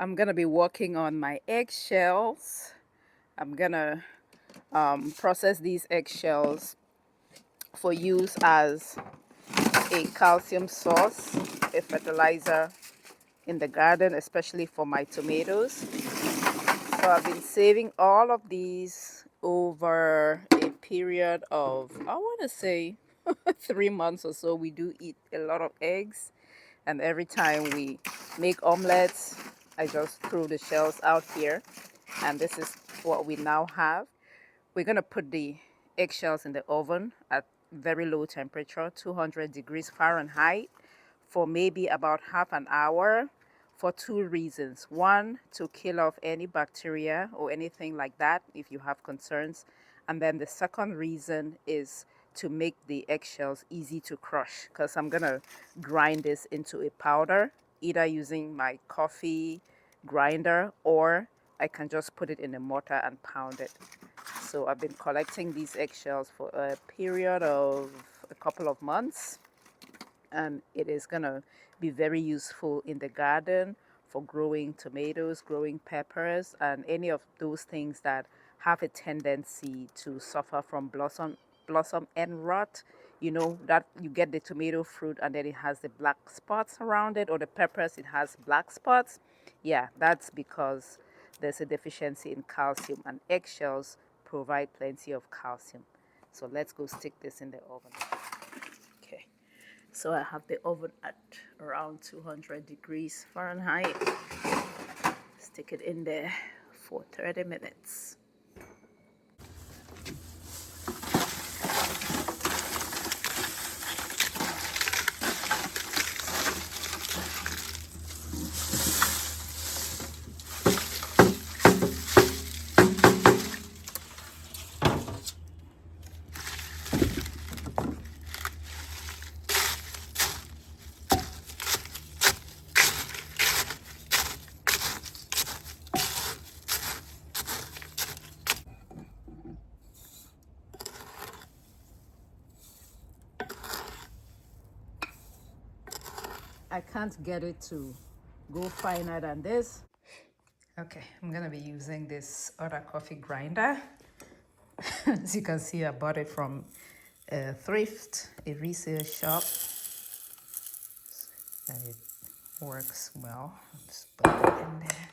I'm gonna be working on my eggshells. I'm gonna process these eggshells for use as a calcium source, a fertilizer in the garden, especially for my tomatoes. So I've been saving all of these over a period of, I want to say, 3 months or so. We do eat a lot of eggs, and every time we make omelets, I just throw the shells out here, and this is what we now have. We're going to put the eggshells in the oven at very low temperature, 200 degrees Fahrenheit, for maybe about half an hour, for two reasons. One, to kill off any bacteria or anything like that if you have concerns. And then the second reason is to make the eggshells easy to crush, because I'm going to grind this into a powder, either using my coffee grinder, or I can just put it in a mortar and pound it. So I've been collecting these eggshells for a period of a couple of months, and it is gonna be very useful in the garden for growing tomatoes, growing peppers, and any of those things that have a tendency to suffer from blossom end rot. You know that you get the tomato fruit and then it has the black spots around it, or the peppers, it has black spots. Yeah, that's because there's a deficiency in calcium, and eggshells provide plenty of calcium. So let's go stick this in the oven. Okay, so I have the oven at around 200 degrees Fahrenheit. Stick it in there for 30 minutes. I can't get it to go finer than this. Okay, I'm gonna be using this other coffee grinder. As you can see, I bought it from a thrift, a resale shop, and it works well. Just put it in there.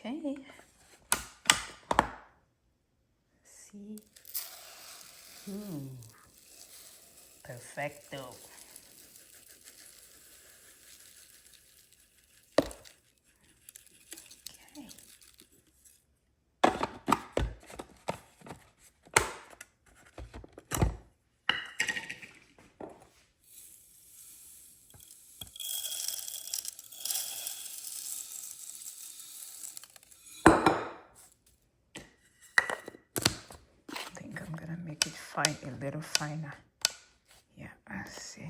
Okay. See. Ooh. Perfecto. Okay. I think I'm gonna make it fine, a little finer. Yeah, let's see.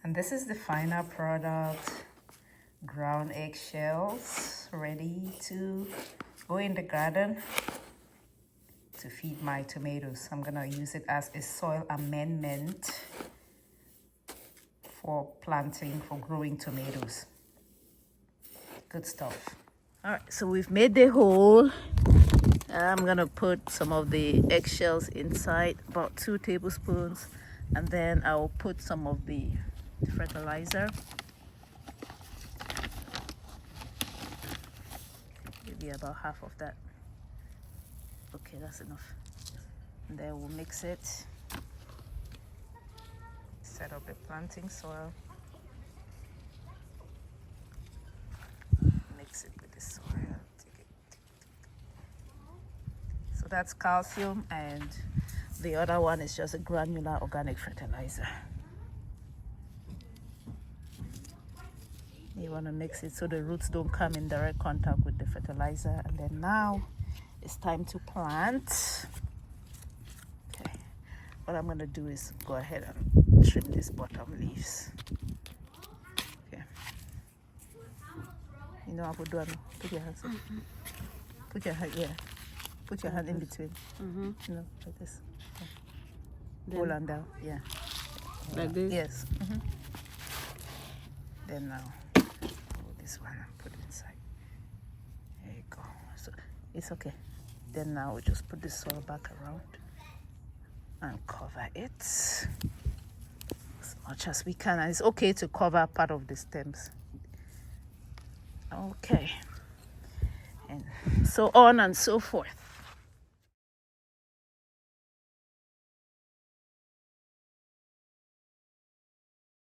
And this is the final product. Ground eggshells ready to go in the garden to feed my tomatoes. I'm gonna use it as a soil amendment for planting, for growing tomatoes. Good stuff. All right, so we've made the hole. I'm gonna put some of the eggshells inside, about 2 tablespoons, and then I'll put some of the fertilizer. Maybe about half of that. Okay, that's enough. And then we'll mix it. Set up the planting soil. Mix it with the soil. So that's calcium, and the other one is just a granular organic fertilizer. You want to mix it so the roots don't come in direct contact with the fertilizer. And then now it's time to plant. Okay, what I'm going to do is go ahead and trim these bottom leaves. Okay. You know how to do it? Put your hands in. Put your hand, yeah. Put your hand in between. You know, like this. Yeah. Hold on down, yeah. Like this? Yes. Then now, hold this one and put it inside. There you go. So it's okay. Then now we just put the soil back around and cover it as much as we can. And it's okay to cover part of the stems. Okay. And so on and so forth.